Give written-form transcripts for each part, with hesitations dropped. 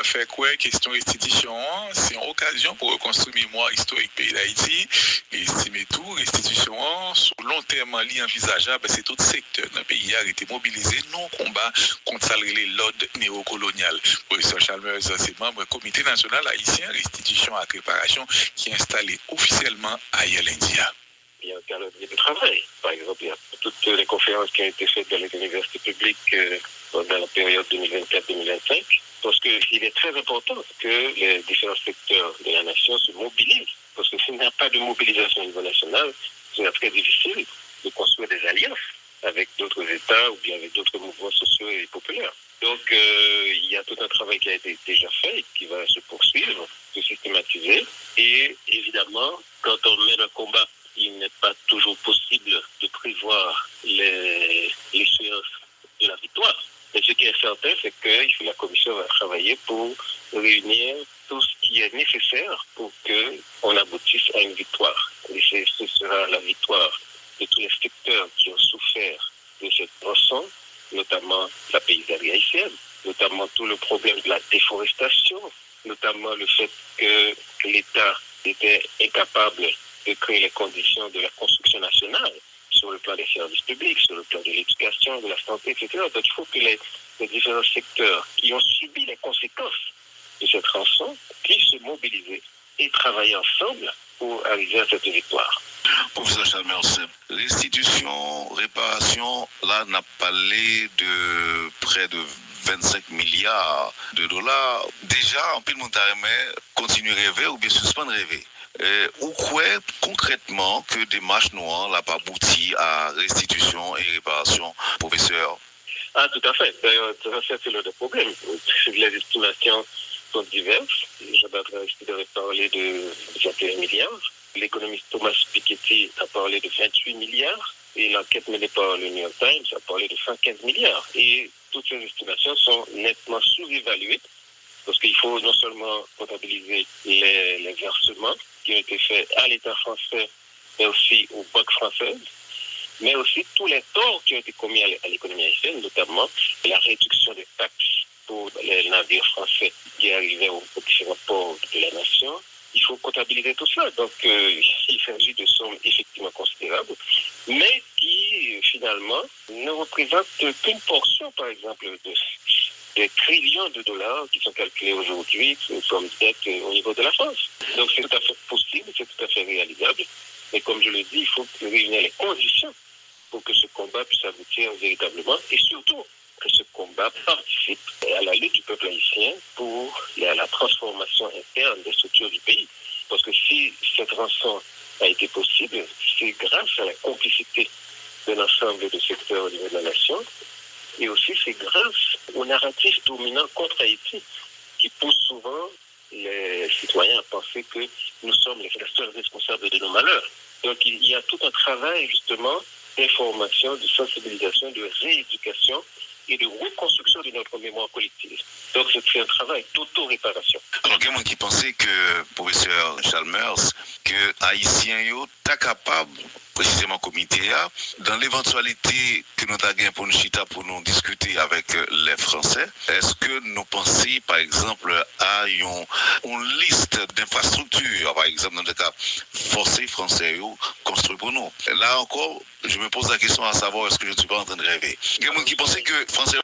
Fait quoi, question restitution, c'est une occasion pour reconstruire mémoire historique pays d'Haïti et estimer tout, restitution, sur long terme, envisageable, c'est tout secteur dans le pays a été mobilisé, non combat contre l'ordre néocolonial. Professeur Chalmers, c'est membre du Comité national haïtien, restitution et réparation qui est installé officiellement à India. Il y a un calendrier de travail. Par exemple, il y a toutes les conférences qui ont été faites dans les universités publiques dans la période 2024-2025, parce qu'il est très important que les différents secteurs de la nation se mobilisent, parce que s'il n'y a pas de mobilisation au niveau national, c'est très difficile de construire des alliances avec d'autres États ou bien avec d'autres mouvements sociaux et populaires. Donc, il y a tout un travail qui a été déjà fait et qui va se poursuivre, se systématiser. Et évidemment, quand on mène un combat, il n'est pas toujours possible de prévoir l'échéance de la victoire. Mais ce qui est certain, c'est que la Commission va travailler pour réunir tout ce qui est nécessaire pour qu'on aboutisse à une victoire. Et ce sera la victoire de tous les secteurs qui ont souffert de cette rançon, notamment la paysannerie haïtienne, notamment tout le problème de la déforestation, notamment le fait que l'État était incapable de créer les conditions de la construction nationale sur le plan des services publics, sur le plan de l'éducation, de la santé, etc. Donc il faut que les différents secteurs qui ont subi les conséquences de cette rançon puissent se mobiliser et travailler ensemble pour arriver à cette victoire. Professeur Chalmers, restitution, réparation, là, on a parlé de près de 25 milliards de dollars. Déjà, en pile montaremais, continuer à rêver ou bien suspendre rêver. Ou quoi concrètement que démarche noire n'a pas abouti à restitution et réparation, professeur? Ah, tout à fait. D'ailleurs, c'est le problème. Les estimations sont diverses. Jean-Baptiste Aristide a parlé de 21 milliards. L'économiste Thomas Piketty a parlé de 28 milliards. Et l'enquête menée par le New York Times a parlé de 115 milliards. Et toutes ces estimations sont nettement sous-évaluées parce qu'il faut non seulement comptabiliser les versements qui ont été faits à l'État français, mais aussi aux banques françaises, mais aussi tous les torts qui ont été commis à l'économie haïtienne, notamment la réduction des taxes pour les navires français qui arrivaient aux différents ports de la nation. Il faut comptabiliser tout cela. Donc, il s'agit de sommes effectivement considérables, mais qui, finalement, ne représentent qu'une portion, par exemple, des trillions de dollars qui sont calculés aujourd'hui comme dette au niveau de la France. Donc, c'est tout à fait possible, c'est tout à fait réalisable. Mais comme je le dis, il faut réunir les conditions pour que ce combat puisse aboutir véritablement et surtout que ce combat participe à la lutte du peuple haïtien pour la transformation interne des structures du pays. Parce que si cette rançon a été possible, c'est grâce à la complicité de l'ensemble des secteurs au niveau de la nation et aussi c'est grâce au narratif dominant contre Haïti qui pousse souvent les citoyens à penser que nous sommes les seuls responsables de nos malheurs. Donc il y a tout un travail justement d'information, de sensibilisation, de rééducation et de reconstruction de notre mémoire collective. Donc c'est un travail d'auto-réparation. Alors, il y a quelqu'un qui pensait que, professeur Chalmers, que Haïtien est capable, précisément comité, dans l'éventualité que nous avons pour nous chita pour nous discuter avec les Français, est-ce que nous pensons, par exemple, à une liste d'infrastructures, par exemple, dans le cas forcé français, construit pour nous? Là encore, je me pose la question à savoir est-ce que je ne suis pas en train de rêver. Il y a des gens qui pensaient que les Français,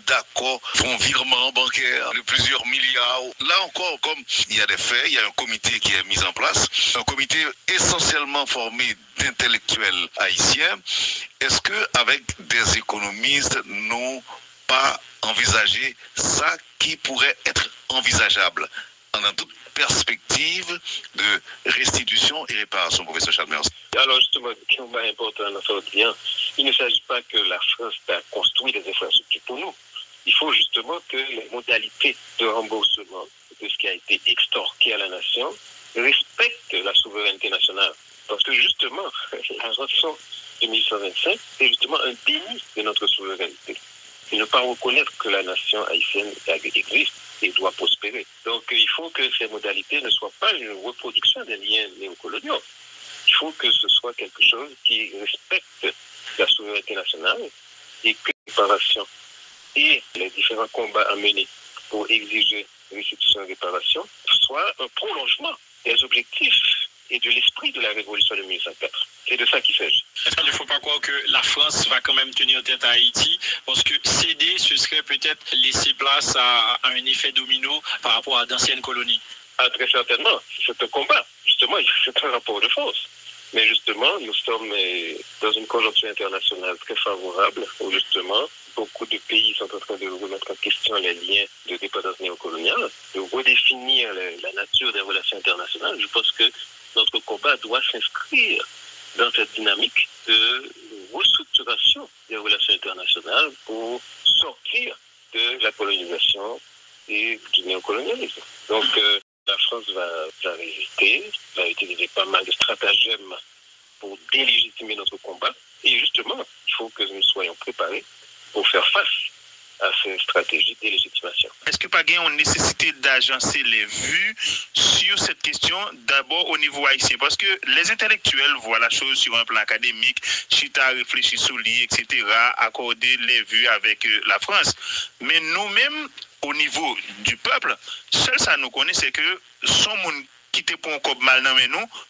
d'accord, font virement bancaire de plusieurs milliards. Là encore, comme il y a des faits, il y a un comité qui est mis en place, un comité essentiellement formé d'intellectuels haïtiens. Est-ce qu'avec des économistes, nous pas envisager ça qui pourrait être envisageable dans toute perspective de restitution et réparation, professeur Chalmers? Alors justement, ce qui est important dans ce lien, il ne s'agit pas que la France a construit des infrastructures pour nous. Il faut justement que les modalités de remboursement de ce qui a été extorqué à la nation respectent la souveraineté nationale. Parce que justement, la rançon de 1825, c'est justement un déni de notre souveraineté. Et ne pas reconnaître que la nation haïtienne existe et doit prospérer. Donc il faut que ces modalités ne soient pas une reproduction des liens néocoloniaux. Il faut que ce soit quelque chose qui respecte la souveraineté nationale et que la réparation et les différents combats à mener pour exiger restitution et réparation, soit un prolongement des objectifs et de l'esprit de la révolution de 1904. C'est de ça qu'il s'agit. Est-ce qu'il ne faut pas croire que la France va quand même tenir tête à Haïti, parce que céder, ce serait peut-être laisser place à un effet domino par rapport à d'anciennes colonies? Ah, très certainement. C'est un combat. Justement, c'est un rapport de force. Mais justement, nous sommes dans une conjoncture internationale très favorable où justement, beaucoup de pays sont en train de remettre en question les liens de dépendance néocoloniale, de redéfinir la nature des relations internationales. Je pense que notre combat doit s'inscrire dans cette dynamique de restructuration des relations internationales pour sortir de la colonisation et du néocolonialisme. Donc, la France va résister, va utiliser pas mal de stratagèmes pour délégitimer notre combat. Et justement, il faut que nous soyons préparés pour faire face à ces stratégies de délégitimation. Est-ce que pas gain une nécessité d'agencer les vues sur cette question d'abord au niveau haïtien? Parce que les intellectuels voient la chose sur un plan académique, chita réfléchir sur lui, etc., accorder les vues avec la France. Mais nous-mêmes, au niveau du peuple, seul ça nous connaît, c'est que son monde qui te pour un cop mal dans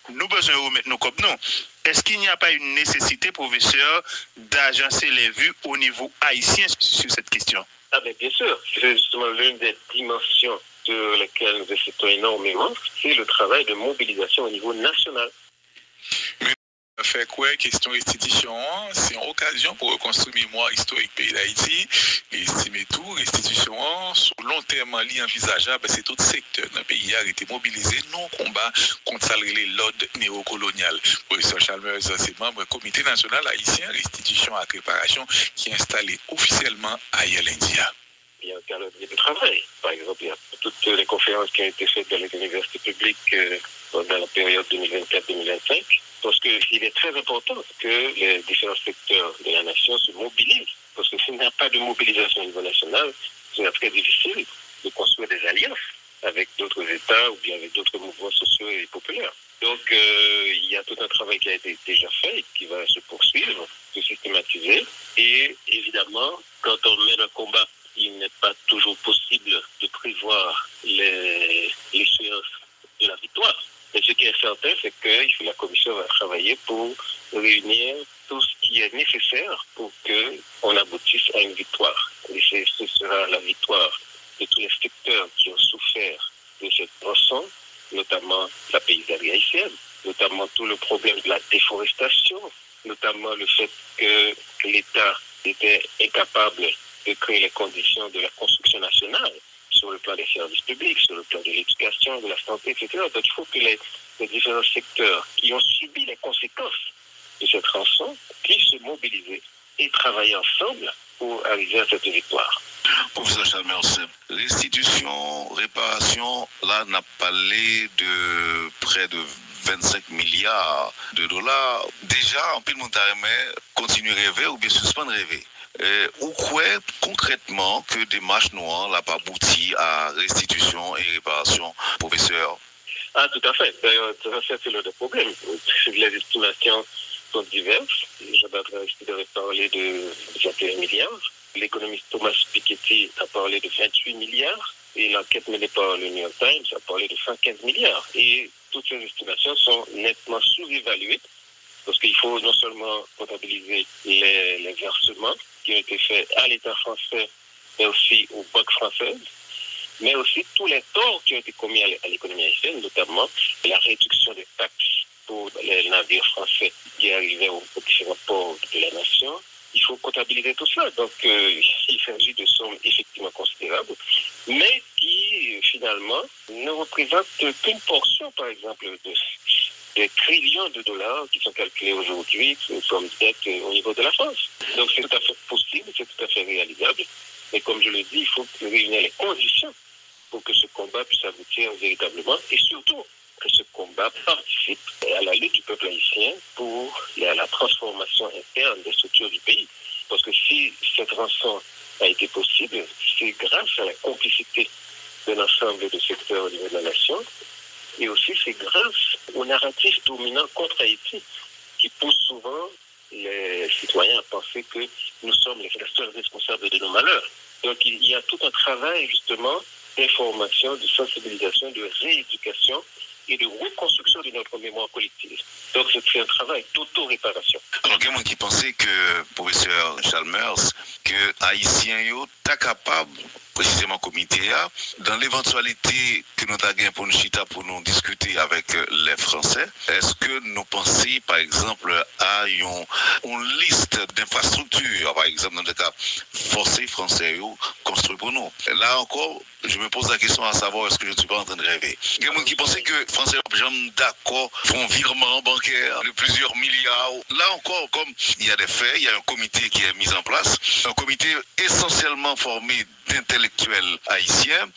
nous besoin de remettre nos cop non. Est-ce qu'il n'y a pas une nécessité, professeur, d'agencer les vues au niveau haïtien sur cette question? Ah ben bien sûr, c'est justement l'une des dimensions sur lesquelles nous insistons énormément, c'est le travail de mobilisation au niveau national. Fait quoi, question restitution, c'est une occasion pour reconstruire mémoire historique pays d'Haïti, et estimer tout, restitution, sur long terme, envisageable, c'est tout secteur dans le pays a été mobilisé, non combat contre l'ordre néocolonial. Professeur Chalmers, c'est membre du Comité national haïtien, restitution et réparation, qui est installé officiellement à India. Il y a un calendrier de travail. Par exemple, il y a toutes les conférences qui ont été faites dans les universités publiques dans la période 2024-2025. Parce qu'il est très important que les différents secteurs de la nation se mobilisent. Parce que s'il n'y a pas de mobilisation au niveau national, c'est très difficile de construire des alliances avec d'autres États ou bien avec d'autres mouvements sociaux et populaires. Donc, il y a tout un travail qui a été déjà fait et qui va se poursuivre, se systématiser. Et évidemment, quand on mène un combat, il n'est pas toujours possible de prévoir l'échéance de la victoire. Mais ce qui est certain, c'est que la Commission va travailler pour réunir tout ce qui est nécessaire pour qu'on aboutisse à une victoire. Et ce sera la victoire de tous les secteurs qui ont souffert de cette rançon, notamment la paysannerie haïtienne, notamment tout le problème de la déforestation, notamment le fait que l'État était incapable de créer les conditions de la construction nationale sur le plan des services publics, sur le plan de l'éducation, de la santé, etc. Donc il faut que les différents secteurs qui ont subi les conséquences de cette rançon puissent se mobiliser et travailler ensemble pour arriver à cette victoire. Professeur Chalmers, restitution, réparation, là, on a parlé de près de 25 milliards de dollars. Déjà, en pile montagne, continuer à rêver ou bien suspendre rêver. Ou quoi concrètement que démarche noire n'a pas abouti à restitution et réparation, professeur? Ah, tout à fait. D'ailleurs, c'est le problème. Les estimations sont diverses. Jabad Aristide avait parlé de 21 milliards. L'économiste Thomas Piketty a parlé de 28 milliards. Et l'enquête menée par le New York Times a parlé de 115 milliards. Et toutes ces estimations sont nettement sous-évaluées parce qu'il faut non seulement comptabiliser les versements qui ont été faits à l'État français, mais aussi aux banques françaises, mais aussi tous les torts qui ont été commis à l'économie haïtienne, notamment la réduction des taxes pour les navires français qui arrivaient aux différents ports de la nation. Il faut comptabiliser tout ça. Donc, il s'agit de sommes effectivement considérables, mais qui, finalement, ne représentent qu'une portion, par exemple, des trillions de dollars qui sont calculés aujourd'hui comme dette au niveau de la France. Donc, c'est tout à fait possible, c'est tout à fait réalisable. Mais comme je le dis, il faut réunir les conditions pour que ce combat puisse aboutir véritablement et surtout que ce combat participe à la lutte du peuple haïtien pour la transformation interne des structures du pays. Parce que si cette rançon a été possible, c'est grâce à la complicité de l'ensemble des secteurs au niveau de la nation et aussi c'est grâce au narratif dominant contre Haïti qui pousse souvent les citoyens à penser que nous sommes les seuls responsables de nos malheurs. Donc il y a tout un travail justement d'information, de sensibilisation, de rééducation et de reconstruction de notre mémoire collective. Donc c'est un travail d'auto-réparation. Alors, il y a quelqu'un qui pensait que, professeur Chalmers, que Haïtien yo ta capable, précisément comité A, dans l'éventualité que nous avons pour nous chita pour nous discuter avec les Français, est-ce que nous pensons, par exemple, à une liste d'infrastructures, par exemple, dans le cas forcé français construit pour nous. Là encore, je me pose la question à savoir est-ce que je ne suis pas en train de rêver. Il y a des gens qui pensaient que les Français d'accord font virement bancaire de plusieurs milliards. Là encore, comme il y a des faits, il y a un comité qui est mis en place, un comité essentiellement formé d'intellectuels haïtiens.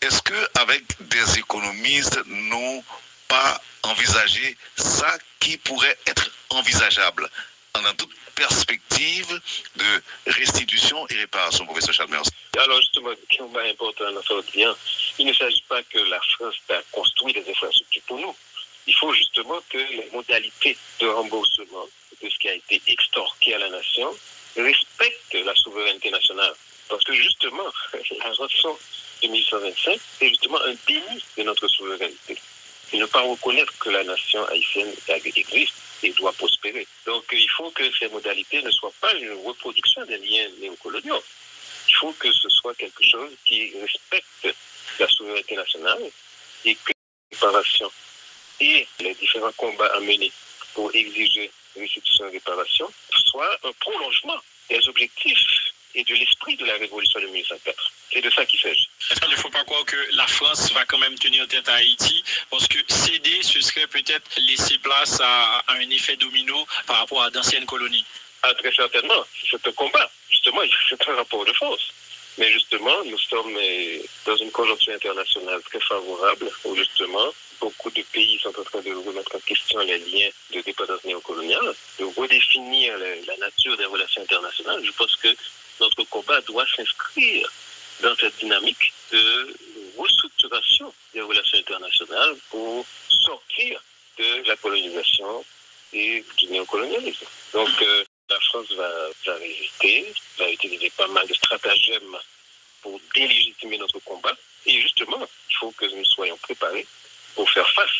Est-ce que avec des économistes, nous pas envisager ça qui pourrait être envisageable dans toute perspective de restitution et réparation, professeur Chalmers? Alors justement, ce qui est important dans ce lien, il ne s'agit pas que la France a construit des infrastructures pour nous. Il faut justement que les modalités de remboursement de ce qui a été extorqué à la nation respectent la souveraineté nationale. Parce que justement, la rançon de 1825, c'est justement un déni de notre souveraineté. Et ne pas reconnaître que la nation haïtienne existe et doit prospérer. Donc il faut que ces modalités ne soient pas une reproduction des liens néocoloniaux. Il faut que ce soit quelque chose qui respecte la souveraineté nationale et que la réparation et les différents combats à mener pour exiger restitution et réparation soient un prolongement des objectifs et de l'esprit de la révolution de 1804. C'est de ça qu'il s'agit. Il ne faut pas croire que la France va quand même tenir tête à Haïti, parce que céder, ce serait peut-être laisser place à un effet domino par rapport à d'anciennes colonies. Ah, très certainement. C'est un combat. Justement, c'est un rapport de force. Mais justement, nous sommes dans une conjoncture internationale très favorable où justement, beaucoup de pays sont en train de remettre en question les liens de dépendance néocoloniale, de redéfinir la nature des relations internationales. Je pense que notre combat doit s'inscrire dans cette dynamique de restructuration des relations internationales pour sortir de la colonisation et du néocolonialisme. Donc, la France va résister, va utiliser pas mal de stratagèmes pour délégitimer notre combat. Et justement, il faut que nous soyons préparés pour faire face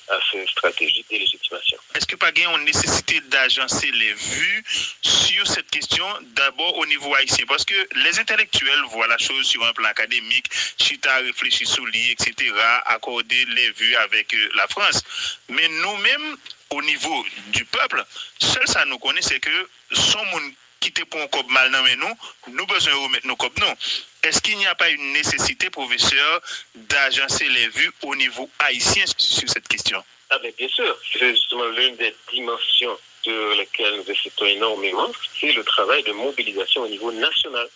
à ces stratégies de délégitimation. Est-ce que pas gain une nécessité d'agencer les vues sur cette question d'abord au niveau haïtien? Parce que les intellectuels voient la chose sur un plan académique, chita réfléchir sur lui, etc., accorder les vues avec la France. Mais nous-mêmes, au niveau du peuple, seul ça nous connaît, c'est que son monde qui te pour un cop mal dans nous besoin de remettre nos copes non. Est-ce qu'il n'y a pas une nécessité, professeur, d'agencer les vues au niveau haïtien sur cette question? Ah ben bien sûr, c'est justement l'une des dimensions sur lesquelles nous insistons énormément, c'est le travail de mobilisation au niveau national.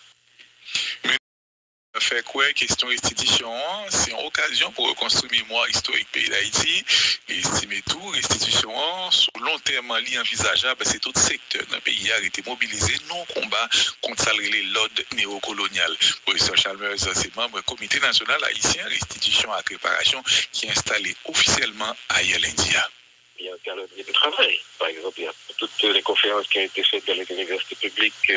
Fait quoi, question restitution, c'est une occasion pour reconstruire mémoire historique pays d'Haïti, et estimer tout, restitution, sur long terme, envisageable, c'est tout secteur dans le pays a été mobilisé, non combat contre l'ordre néocolonial. Professeur Chalmers, c'est membre du Comité national haïtien, restitution et réparation, qui est installé officiellement à Yalindia. Il y a un calendrier de travail. Par exemple, il y a toutes les conférences qui ont été faites dans les universités publiques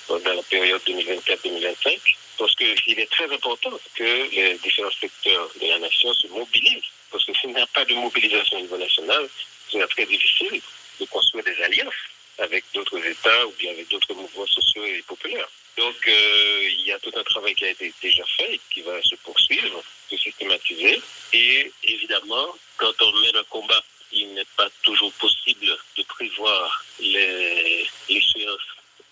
dans la période 2024-2025. Parce qu'il est très important que les différents secteurs de la nation se mobilisent. Parce que s'il n'y a pas de mobilisation au niveau national, c'est très difficile de construire des alliances avec d'autres États ou bien avec d'autres mouvements sociaux et populaires. Donc, il y a tout un travail qui a été déjà fait et qui va se poursuivre, se systématiser. Et évidemment, quand on mène un combat, il n'est pas toujours possible de prévoir l'échéance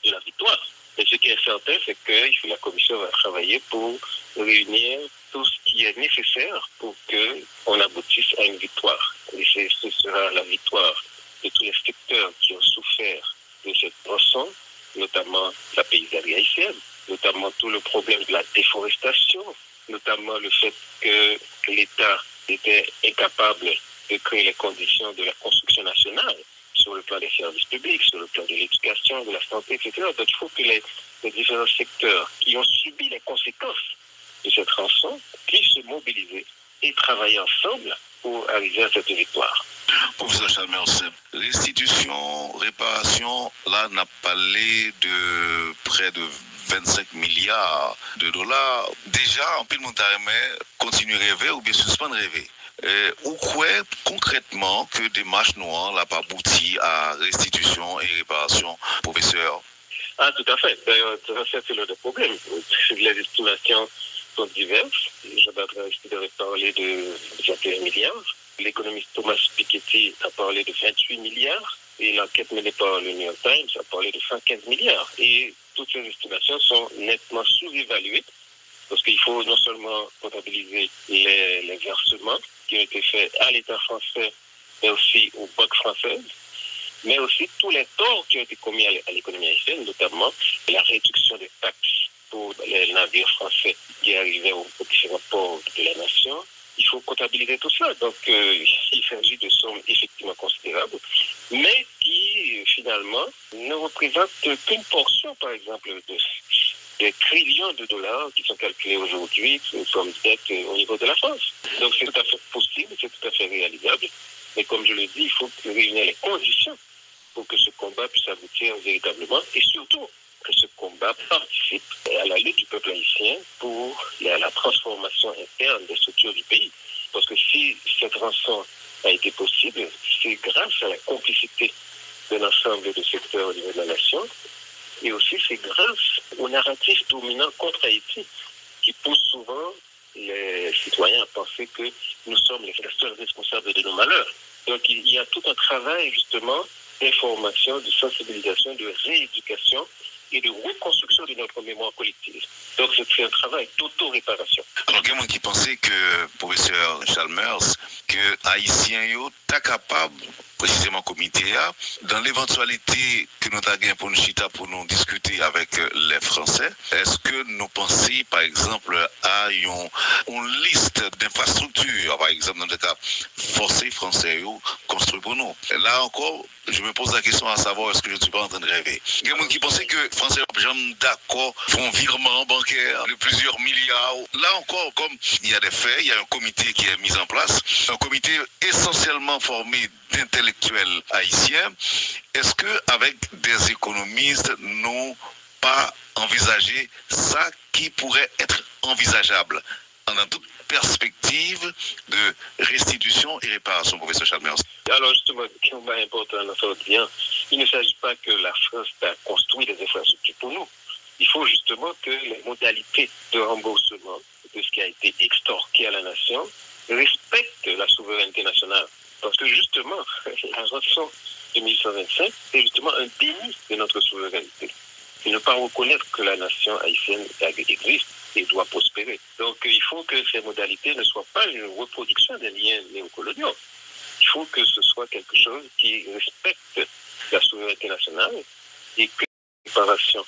de la victoire. Mais ce qui est certain, c'est que la Commission va travailler pour réunir tout ce qui est nécessaire pour qu'on aboutisse à une victoire. Et ce sera la victoire de tous les secteurs qui ont souffert de cette rançon, notamment la paysannerie haïtienne, notamment tout le problème de la déforestation, notamment le fait que l'État était incapable de créer les conditions de la construction nationale sur le plan des services publics, sur le plan de l'éducation, de la santé, etc. Donc il faut que les différents secteurs qui ont subi les conséquences de cette rançon puissent se mobiliser et travailler ensemble pour arriver à cette victoire. Professeur Chalmers, restitution, réparation, là, on a parlé de près de 25 milliards de dollars. Déjà, en pile montaremais, continue à rêver ou bien suspendre rêver. Ou quoi concrètement que des marches noires n'a pas abouti à restitution et réparation, professeur? Ah, tout à fait. D'ailleurs, c'est le problème. Les estimations sont diverses. Jean-Baptiste Aristide avait parlé de 21 milliards. L'économiste Thomas Piketty a parlé de 28 milliards. Et l'enquête menée par le New York Times a parlé de 115 milliards. Et toutes ces estimations sont nettement sous-évaluées parce qu'il faut non seulement comptabiliser les versements qui ont été faits à l'État français, mais aussi aux banques françaises, mais aussi tous les torts qui ont été commis à l'économie haïtienne, notamment la réduction des taxes pour les navires français qui arrivaient aux différents ports de la nation. Il faut comptabiliser tout ça. Donc, il s'agit de sommes effectivement considérables, mais qui, finalement, ne représentent qu'une portion, par exemple, des trillions de dollars qui sont calculés aujourd'hui comme dette au niveau de la France. Donc, c'est tout à fait possible, c'est tout à fait réalisable. Mais comme je le dis, il faut réunir les conditions pour que ce combat puisse aboutir véritablement et surtout que ce combat participe à la lutte du peuple haïtien pour la transformation interne des structures du pays. Parce que si cette rançon a été possible, c'est grâce à la complicité d'un ensemble de secteurs au niveau de la nation et aussi c'est grâce au narratif dominant contre Haïti qui pousse souvent les citoyens à penser que nous sommes les seuls responsables de nos malheurs. Donc il y a tout un travail justement d'information, de sensibilisation, de rééducation et de reconstruction de notre mémoire collective. Donc c'est un travail d'auto-réparation. Alors, il y a des gens qui pensaient que, professeur Chalmers, que Haïtiens sont capables, précisément comité, dans l'éventualité que nous avons pour nous chita pour nous discuter avec les Français, est-ce que nous pensons, par exemple, à une liste d'infrastructures, par exemple, dans le cas forcés français, construits pour nous? Là encore, je me pose la question à savoir est-ce que je ne suis pas en train de rêver. Il y a des gens qui pensaient que les Français, d'accord, font un virement bancaire de plusieurs milliards. Là encore, comme il y a des faits, il y a un comité qui est mis en place, un comité essentiellement formé d'intellectuels haïtiens. Est-ce qu'avec des économistes, nous pas envisager ça qui pourrait être envisageable dans toute perspective de restitution et réparation, professeur Chalmers? Alors justement, ce qui est important dans ce bien, il ne s'agit pas que la France a construit des infrastructures pour nous. Il faut justement que les modalités de remboursement de ce qui a été extorqué à la nation respectent la souveraineté nationale. Parce que justement, la rançon de 1825, c'est justement un déni de notre souveraineté. Et ne pas reconnaître que la nation haïtienne existe et doit prospérer. Donc il faut que ces modalités ne soient pas une reproduction des liens néocoloniaux. Il faut que ce soit quelque chose qui respecte la souveraineté nationale et que la réparation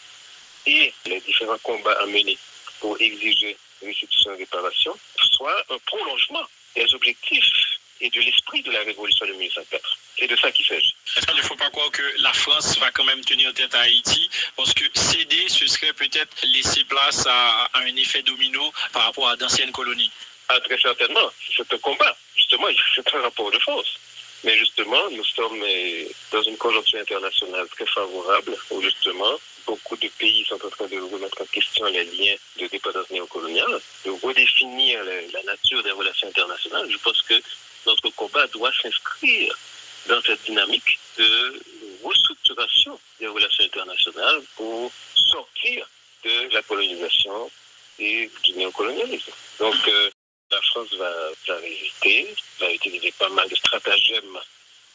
et les différents combats à mener pour exiger restitution et réparation soient un prolongement des objectifs et de l'esprit de la révolution de 1804. C'est de ça qu'il s'agit. Il ne faut pas croire que la France va quand même tenir tête à Haïti, parce que céder, ce serait peut-être laisser place à un effet domino par rapport à d'anciennes colonies. Ah, très certainement. C'est un combat. Justement, c'est un rapport de force. Mais justement, nous sommes dans une conjoncture internationale très favorable où justement, beaucoup de pays sont en train de remettre en question les liens de dépendance néocoloniale, de redéfinir la nature des relations internationales. Je pense que notre combat doit s'inscrire dans cette dynamique de restructuration des relations internationales pour sortir de la colonisation et du néocolonialisme. Donc, la France va résister, va utiliser pas mal de stratagèmes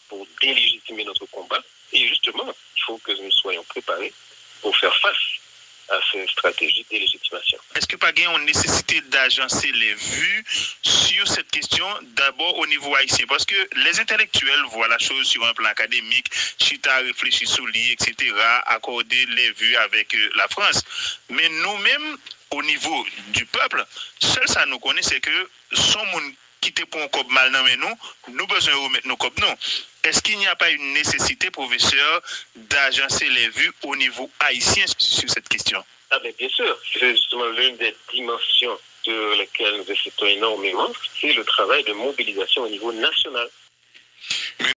pour délégitimer notre combat. Et justement, il faut que nous soyons préparés pour faire face à ces stratégies de délégitimation. Est-ce que pas gain une nécessité d'agencer les vues sur cette question d'abord au niveau haïtien? Parce que les intellectuels voient la chose sur un plan académique, chita réfléchir sur lui, etc., accorder les vues avec la France. Mais nous-mêmes, au niveau du peuple, seul ça nous connaît, c'est que son monde qui te pour un cop mal dans nous besoin de remettre nos copes non. Est-ce qu'il n'y a pas une nécessité, professeur, d'agencer les vues au niveau haïtien sur cette question? Ah ben bien sûr, c'est justement l'une des dimensions sur lesquelles nous insistons énormément, c'est le travail de mobilisation au niveau national.